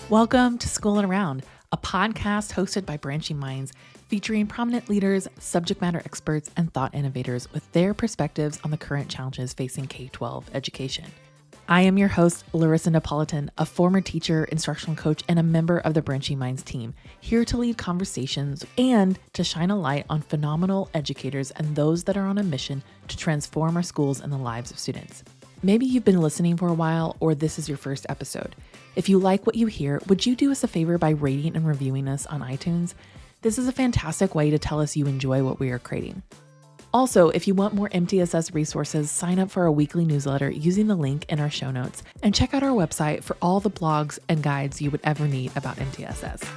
Welcome to School and Around, a podcast hosted by Branching Minds, featuring prominent leaders, subject matter experts, and thought innovators with their perspectives on the current challenges facing K-12 education. I am your host, Larissa Napolitan, a former teacher, instructional coach, and a member of the Branching Minds team, here to lead conversations and to shine a light on phenomenal educators and those that are on a mission to transform our schools and the lives of students. Maybe you've been listening for a while, or this is your first episode. If you like what you hear, would you do us a favor by rating and reviewing us on iTunes? This is a fantastic way to tell us you enjoy what we are creating. Also, if you want more MTSS resources, sign up for our weekly newsletter using the link in our show notes, and check out our website for all the blogs and guides you would ever need about MTSS.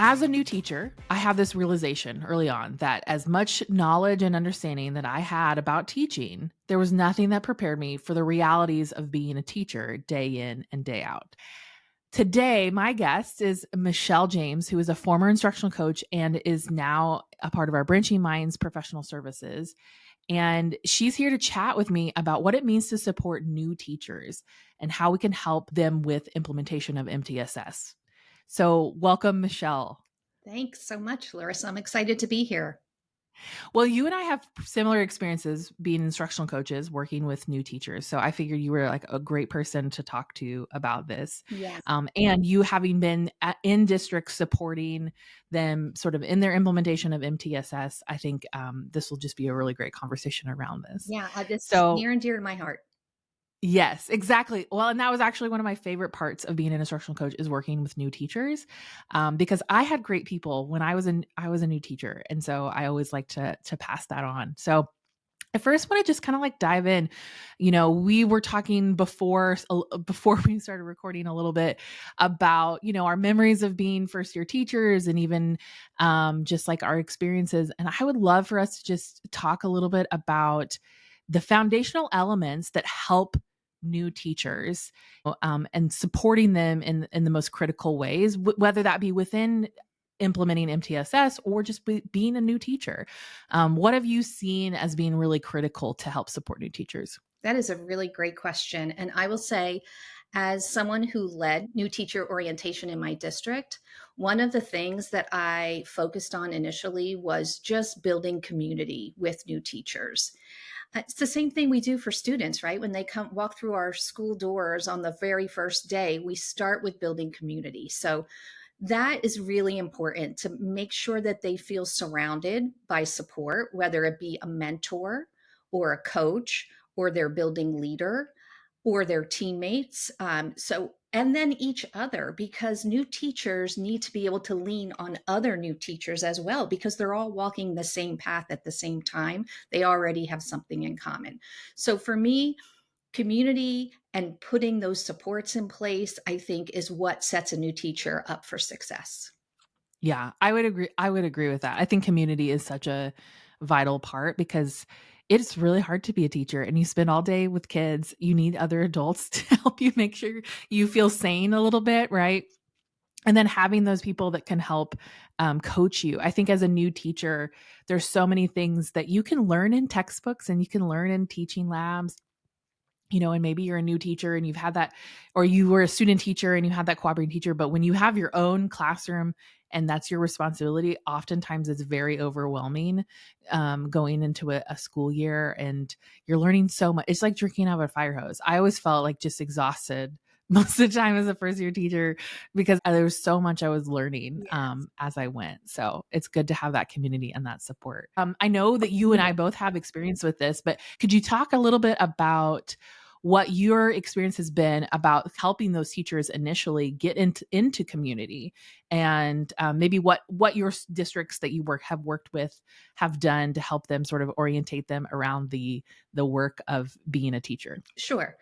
As a new teacher, I had this realization early on that as much knowledge and understanding that I had about teaching, there was nothing that prepared me for the realities of being a teacher day in and day out. Today, my guest is Michele James, who is a former instructional coach and is now a part of our Branching Minds professional services. And she's here to chat with me about what it means to support new teachers and how we can help them with implementation of MTSS. So welcome, Michele. Thanks so much, Larissa. I'm excited to be here. Well, you and I have similar experiences being instructional coaches, working with new teachers. So I figured you were like a great person to talk to about this. Yes. And you having been in districts supporting them sort of in their implementation of MTSS, I think this will just be a really great conversation around this. Yeah, this is So near and dear to my heart. yes, exactly. Well, and that was actually one of my favorite parts of being an instructional coach is working with new teachers, because I had great people when I was a new teacher, and so I always like to pass that on. So I first want to just kind of like dive in. You know, we were talking before we started recording a little bit about our memories of being first year teachers and even just like our experiences. And I would love for us to just talk a little bit about the foundational elements that help new teachers and supporting them in the most critical ways, whether that be within implementing MTSS or just being a new teacher. What have you seen as being really critical to help support new teachers? That is a really great question. And I will say, as someone who led new teacher orientation in my district, one of the things that I focused on initially was just building community with new teachers. It's the same thing we do for students, right? When they come walk through our school doors on the very first day, we start with building community. So that is really important to make sure that they feel surrounded by support, whether it be a mentor or a coach or their building leader or their teammates. And then each other, because new teachers need to be able to lean on other new teachers as well, because they're all walking the same path at the same time. They already have something in common. So for me, community and putting those supports in place, I think, is what sets a new teacher up for success. Yeah, I would agree. I would agree with that. I think community is such a vital part because it's really hard to be a teacher and you spend all day with kids. You need other adults to help you make sure you feel sane a little bit, right? And then having those people that can help coach you. I think as a new teacher, there's so many things that you can learn in textbooks and you can learn in teaching labs, and maybe you're a new teacher and you've had that, or you were a student teacher and you had that cooperating teacher. But when you have your own classroom and that's your responsibility, oftentimes it's very overwhelming going into a school year and you're learning so much. It's like drinking out of a fire hose. I always felt like just exhausted most of the time as a first year teacher because there was so much I was learning Yes. as I went. So it's good to have that community and that support. I know that you and I both have experience with this, but could you talk a little bit about what your experience has been about helping those teachers initially get into community and maybe what your districts that you have worked with have done to help them sort of orientate them around the work of being a teacher? Sure.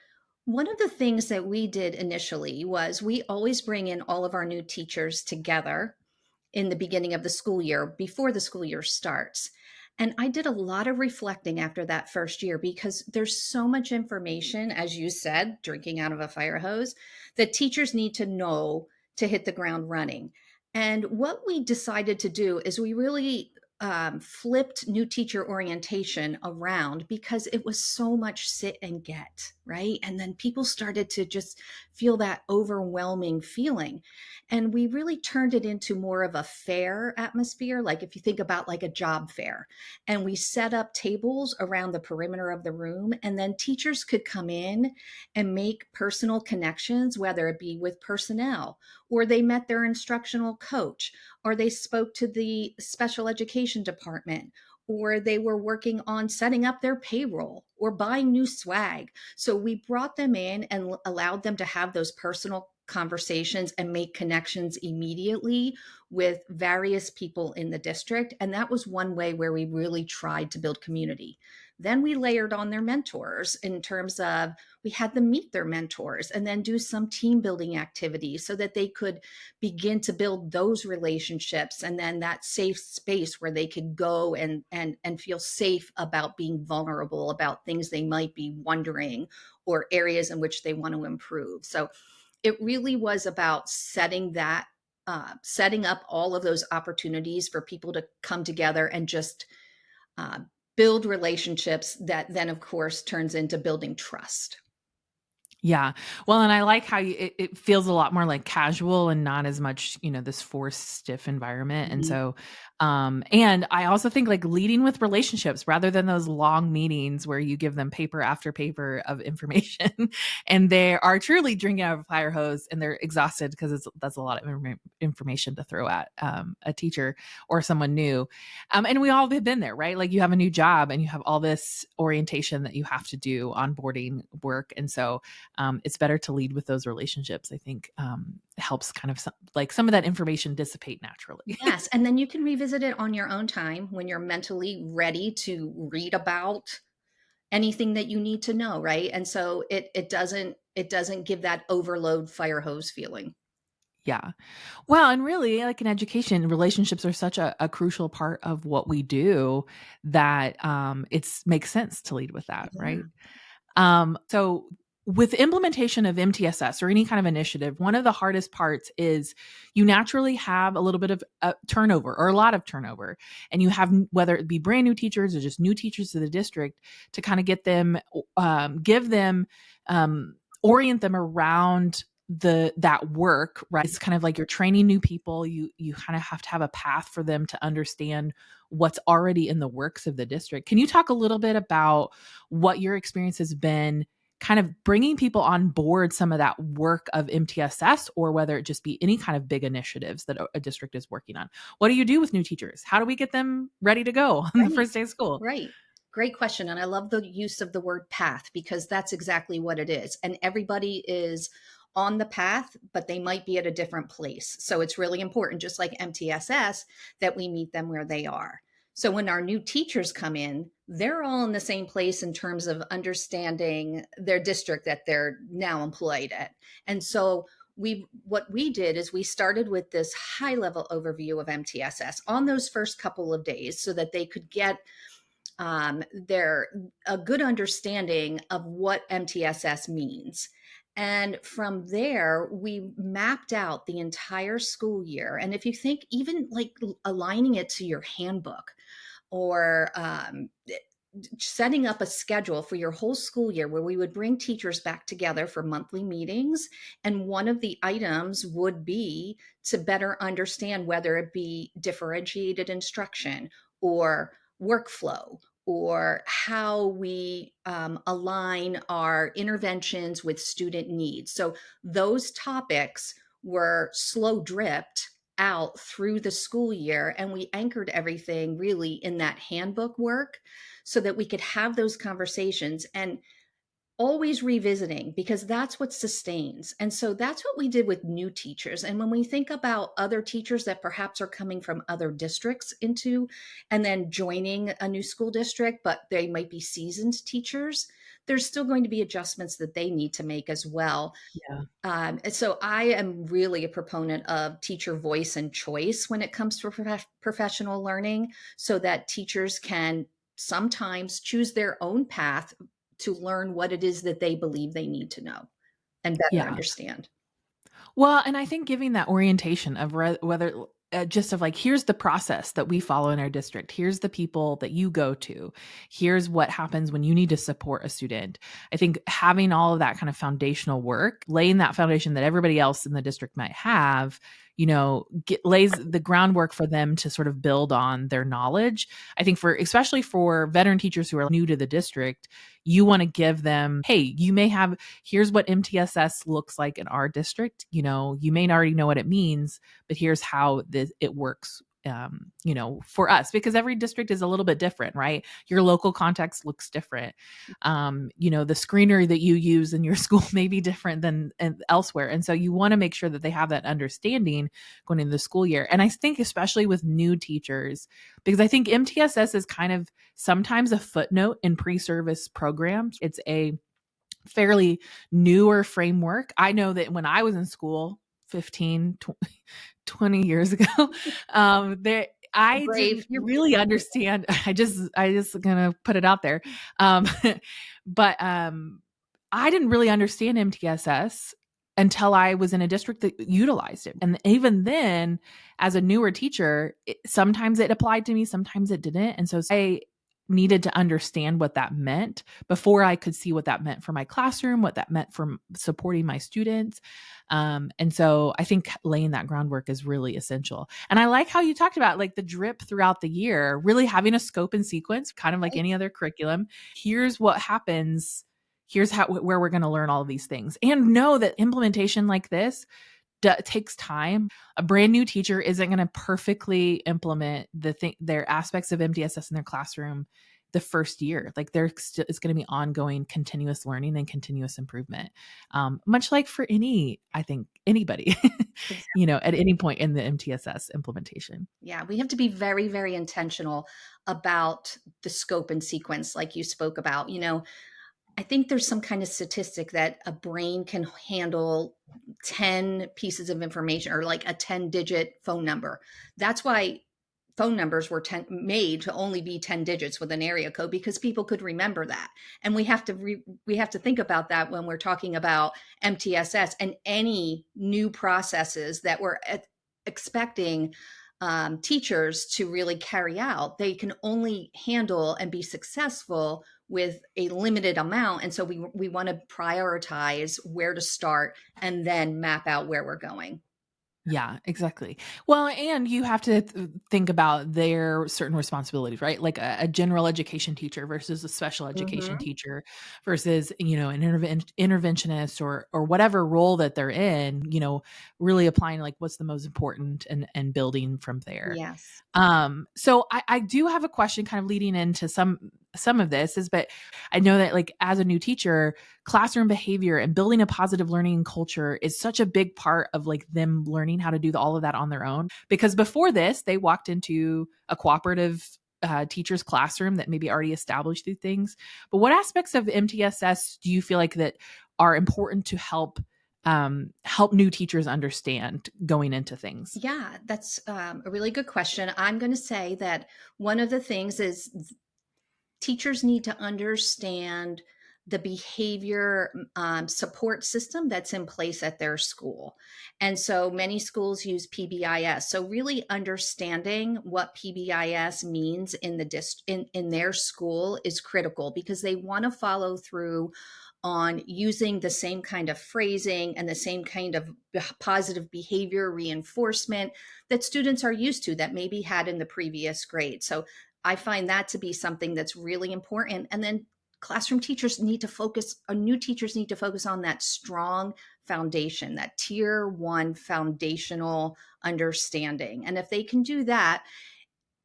One of the things that we did initially was we always bring in all of our new teachers together in the beginning of the school year before the school year starts. And I did a lot of reflecting after that first year because there's so much information, as you said, drinking out of a fire hose, that teachers need to know to hit the ground running. And what we decided to do is we really flipped new teacher orientation around because it was so much sit and get, right? And then people started to just feel that overwhelming feeling. And we really turned it into more of a fair atmosphere. Like if you think about like a job fair, and we set up tables around the perimeter of the room, and then teachers could come in and make personal connections, whether it be with personnel or they met their instructional coach or they spoke to the special education department, or they were working on setting up their payroll or buying new swag. So we brought them in and allowed them to have those personal conversations and make connections immediately with various people in the district. And that was one way where we really tried to build community. Then we layered on their mentors in terms of we had them meet their mentors and then do some team building activities so that they could begin to build those relationships, and then that safe space where they could go and feel safe about being vulnerable about things they might be wondering or areas in which they want to improve. So it really was about setting up all of those opportunities for people to come together and just uh, build relationships that then of course turns into building trust. Yeah. Well, and I like how it feels a lot more like casual and not as much, this forced stiff environment. And Mhm. so, and I also think like leading with relationships rather than those long meetings where you give them paper after paper of information and they are truly drinking out of a fire hose and they're exhausted because that's a lot of information to throw at a teacher or someone new. And we all have been there, right? Like you have a new job and you have all this orientation that you have to do, onboarding work. And so, it's better to lead with those relationships. I think helps kind of some of that information dissipate naturally. Yes, and then you can revisit it on your own time when you're mentally ready to read about anything that you need to know, right? And so it doesn't give that overload fire hose feeling. Yeah. Well, and really, like in education, relationships are such a crucial part of what we do that it's makes sense to lead with that, Yeah, right? So with implementation of MTSS or any kind of initiative, one of the hardest parts is you naturally have a little bit of turnover or a lot of turnover. And you have, whether it be brand new teachers or just new teachers to the district, to kind of get them, give them, orient them around that work, right? It's kind of like you're training new people. You kind of have to have a path for them to understand what's already in the works of the district. Can you talk a little bit about what your experience has been kind of bringing people on board some of that work of MTSS, or whether it just be any kind of big initiatives that a district is working on? What do you do with new teachers? How do we get them ready to go on the right. first day of school? Right. Great question. And I love the use of the word path because that's exactly what it is. And everybody is on the path, but they might be at a different place. So it's really important, just like MTSS, that we meet them where they are. So when our new teachers come in, they're all in the same place in terms of understanding their district that they're now employed at. And so what we did is we started with this high level overview of MTSS on those first couple of days so that they could get their a good understanding of what MTSS means. And from there, we mapped out the entire school year. And if you think even like aligning it to your handbook or setting up a schedule for your whole school year where we would bring teachers back together for monthly meetings. And one of the items would be to better understand whether it be differentiated instruction or workflow or how we align our interventions with student needs. So those topics were slow dripped out through the school year, and we anchored everything really in that handbook work so that we could have those conversations and always revisiting because that's what sustains. And so that's what we did with new teachers. And when we think about other teachers that perhaps are coming from other districts into and then joining a new school district, but they might be seasoned teachers, there's still going to be adjustments that they need to make as well. Yeah. And so I am really a proponent of teacher voice and choice when it comes to professional learning so that teachers can sometimes choose their own path to learn what it is that they believe they need to know and better Yeah. understand. Well, and I think giving that orientation of whether just of like, here's the process that we follow in our district. Here's the people that you go to. Here's what happens when you need to support a student. I think having all of that kind of foundational work, laying that foundation that everybody else in the district might have, lays the groundwork for them to sort of build on their knowledge. I think especially for veteran teachers who are new to the district, you want to give them, hey, here's what MTSS looks like in our district. You may already know what it means, but here's how it works, for us, because every district is a little bit different, right? Your local context looks different. The screener that you use in your school may be different than elsewhere. And so you want to make sure that they have that understanding going into the school year. And I think especially with new teachers, because I think MTSS is kind of sometimes a footnote in pre-service programs. It's a fairly newer framework. I know that when I was in school 20 years ago, I Brave. didn't really understand. I just gonna put it out there. But I didn't really understand MTSS until I was in a district that utilized it. And even then, as a newer teacher, sometimes it applied to me, sometimes it didn't. And so I needed to understand what that meant before I could see what that meant for my classroom, what that meant for supporting my students. And so I think laying that groundwork is really essential. And I like how you talked about like the drip throughout the year, really having a scope and sequence, kind of like any other curriculum. Here's what happens. Here's where we're going to learn all of these things, and know that implementation like this takes time. A brand new teacher isn't going to perfectly implement their aspects of MTSS in their classroom the first year. Like it's going to be ongoing, continuous learning and continuous improvement. Much like for anybody, Exactly. at any point in the MTSS implementation. Yeah, we have to be very, very intentional about the scope and sequence, like you spoke about. I think there's some kind of statistic that a brain can handle 10 pieces of information, or like a 10-digit phone number. That's why phone numbers were made to only be 10 digits with an area code, because people could remember that. And we have to think about that when we're talking about MTSS and any new processes that we're expecting teachers to really carry out. They can only handle and be successful with a limited amount. And so we want to prioritize where to start and then map out where we're going. Yeah, exactly. Well, and you have to think about their certain responsibilities, right? Like a general education teacher versus a special education Mm-hmm. teacher versus, an interventionist or whatever role that they're in, really applying like what's the most important and building from there. Yes. So I do have a question kind of leading into some of this but I know that like as a new teacher, classroom behavior and building a positive learning culture is such a big part of like them learning how to do all of that on their own. Because before this, they walked into a cooperative teacher's classroom that maybe already established these things. But what aspects of MTSS do you feel like that are important to help new teachers understand going into things? Yeah, that's a really good question. I'm going to say that one of the things is teachers need to understand the behavior support system that's in place at their school. And so many schools use PBIS. So really understanding what PBIS means in in their school is critical, because they want to follow through on using the same kind of phrasing and the same kind of positive behavior reinforcement that students are used to, that maybe had in the previous grade. So I find that to be something that's really important. And then classroom teachers need to focus, or new teachers need to focus on that strong foundation, that tier one foundational understanding. And if they can do that,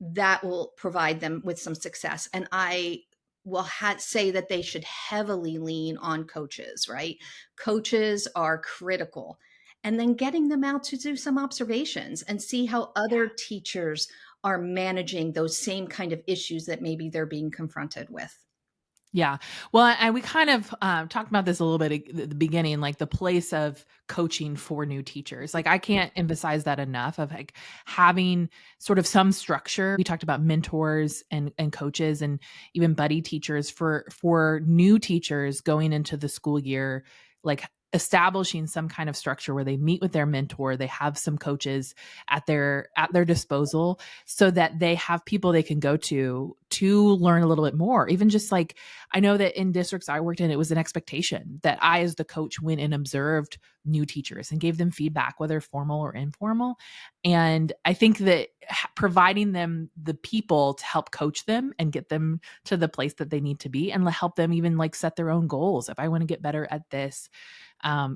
that will provide them with some success. And I will say that they should heavily lean on coaches, right? Coaches are critical. And then getting them out to do some observations and see how other teachers are managing those same kind of issues that maybe they're being confronted with. Yeah. Well, and we kind of talked about this a little bit at the beginning, like the place of coaching for new teachers. Like I can't emphasize that enough of like having sort of some structure. We talked about mentors and coaches and even buddy teachers for new teachers going into the school year, like establishing some kind of structure where they meet with their mentor, they have some coaches at their disposal, so that they have people they can go to learn a little bit more. Even just like, I know that in districts I worked in, it was an expectation that I, as the coach, went and observed new teachers and gave them feedback, whether formal or informal. And I think that providing them the people to help coach them and get them to the place that they need to be, and help them even like set their own goals. If I want to get better at this,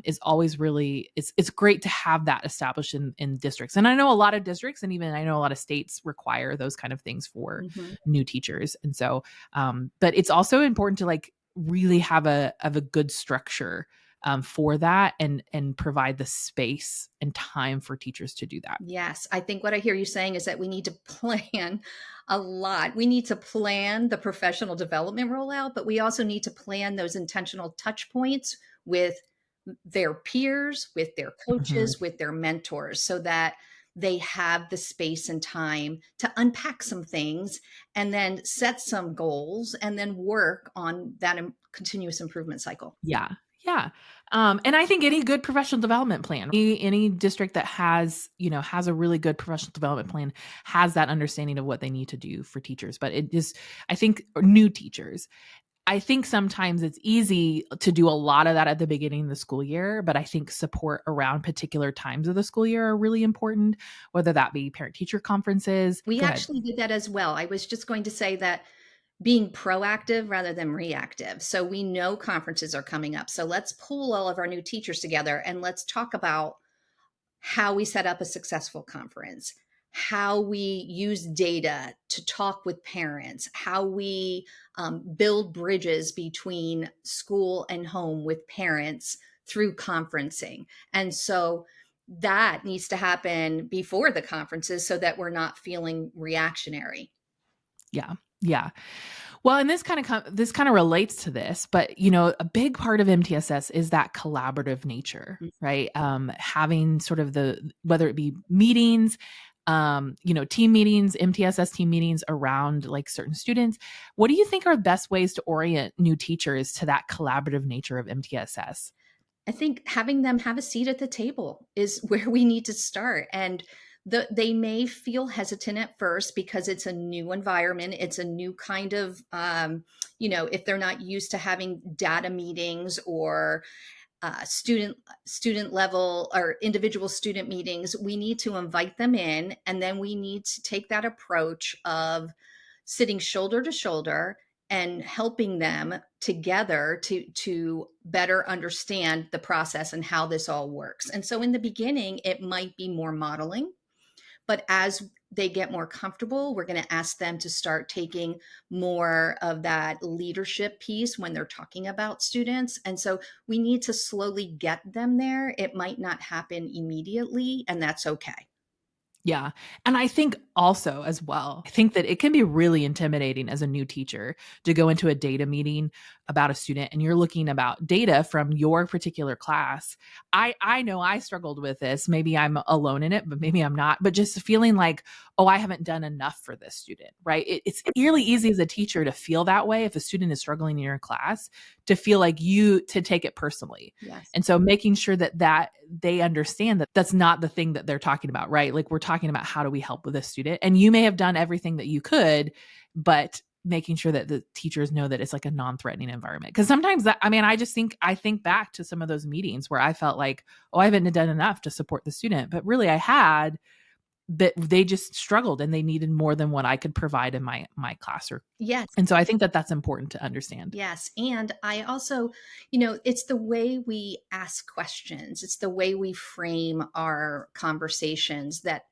is always really, it's great to have that established in districts. And I know a lot of districts, and even I know a lot of states require those kind of things for Mhm. new teachers. And so, but it's also important to like really have a good structure for that, and provide the space and time for teachers to do that. Yes, I think what I hear you saying is that we need to plan a lot. We need to plan the professional development rollout, but we also need to plan those intentional touch points with their peers, with their Mhm. coaches, with their mentors, so that they have the space and time to unpack some things and then set some goals and then work on that continuous improvement cycle. Yeah. Yeah. And I think any good professional development plan, any district that has a really good professional development plan, has that understanding of what they need to do for teachers. But it is, I think, new teachers, I think sometimes it's easy to do a lot of that at the beginning of the school year, but I think support around particular times of the school year are really important, whether that be parent teacher conferences. We Go ahead. actually did that as well. I was just going to say that being proactive rather than reactive. So we know conferences are coming up. So let's pull all of our new teachers together and let's talk about how we set up a successful conference, how we use data to talk with parents, how we build bridges between school and home with parents through conferencing. And so that needs to happen before the conferences so that we're not feeling reactionary. Yeah. Yeah. Well, and this kind of relates to this, but a big part of MTSS is that collaborative nature, right? Having sort of whether it be meetings, team meetings, MTSS team meetings around like certain students. What do you think are the best ways to orient new teachers to that collaborative nature of MTSS? I think having them have a seat at the table is where we need to start. And they may feel hesitant at first because it's a new environment. It's a new kind of, if they're not used to having data meetings or student level or individual student meetings, we need to invite them in, and then we need to take that approach of sitting shoulder to shoulder and helping them together to better understand the process and how this all works. And so in the beginning it might be more modeling, but as they get more comfortable, we're going to ask them to start taking more of that leadership piece when they're talking about students. And so we need to slowly get them there. It might not happen immediately, and that's okay. Yeah. And I think also as well, I think that it can be really intimidating as a new teacher to go into a data meeting about a student, and you're looking about data from your particular class. I know I struggled with this. Maybe I'm alone in it, but maybe I'm not. But just feeling like, oh, I haven't done enough for this student, right? It's really easy as a teacher to feel that way if a student is struggling in your class, to feel like you to take it personally. Yes. And so making sure that they understand that that's not the thing that they're talking about, right? Like, we're talking about how do we help with this student? And you may have done everything that you could, but making sure that the teachers know that it's like a non-threatening environment. Because sometimes I think back to some of those meetings where I felt like, oh, I haven't done enough to support the student, but really I had, but they just struggled and they needed more than what I could provide in my class. Yes. And so I think that that's important to understand. Yes. And I also, it's the way we ask questions, it's the way we frame our conversations that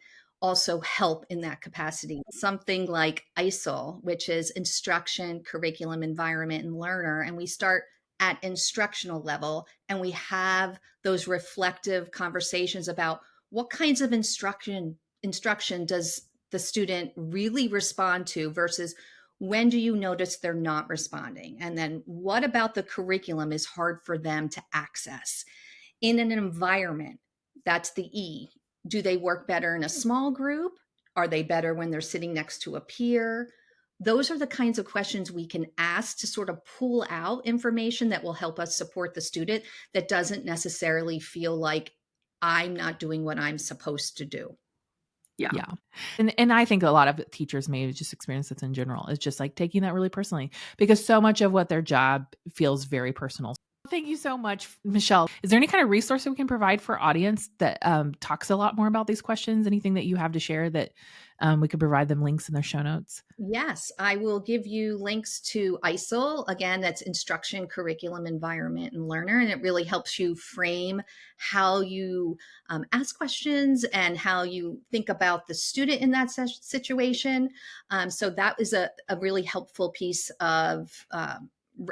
also help in that capacity. Something like ISIL, which is instruction, curriculum, environment, and learner. And we start at instructional level and we have those reflective conversations about what kinds of instruction does the student really respond to versus when do you notice they're not responding? And then what about the curriculum is hard for them to access? In an environment, that's the E. Do they work better in a small group? Are they better when they're sitting next to a peer? those are the kinds of questions we can ask to sort of pull out information that will help us support the student that doesn't necessarily feel like I'm not doing what I'm supposed to do. Yeah. And I think a lot of teachers may just experience this in general. It's just like taking that really personally because so much of what their job feels very personal. Thank you so much, Michele. Is there any kind of resource that we can provide for audience that talks a lot more about these questions? Anything that you have to share that we could provide them links in their show notes? Yes, I will give you links to ISIL. Again, that's Instruction, Curriculum, Environment, and Learner. And it really helps you frame how you ask questions and how you think about the student in that situation. So that is a really helpful piece of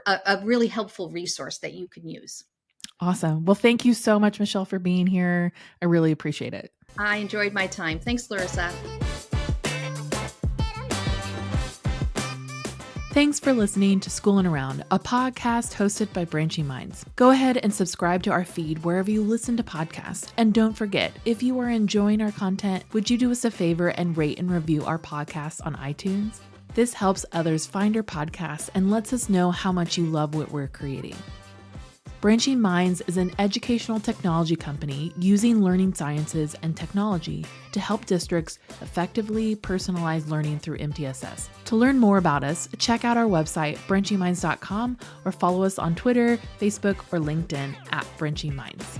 a really helpful resource that you can use. Awesome. Well, thank you so much, Michele, for being here. I really appreciate it. I enjoyed my time. Thanks, Larissa. Thanks for listening to Schoolin' Around, a podcast hosted by Branching Minds. Go ahead and subscribe to our feed wherever you listen to podcasts. And don't forget, if you are enjoying our content, would you do us a favor and rate and review our podcast on iTunes? This helps others find our podcast and lets us know how much you love what we're creating. Branching Minds is an educational technology company using learning sciences and technology to help districts effectively personalize learning through MTSS. To learn more about us, check out our website, branchingminds.com, or follow us on Twitter, Facebook, or LinkedIn at Branching Minds.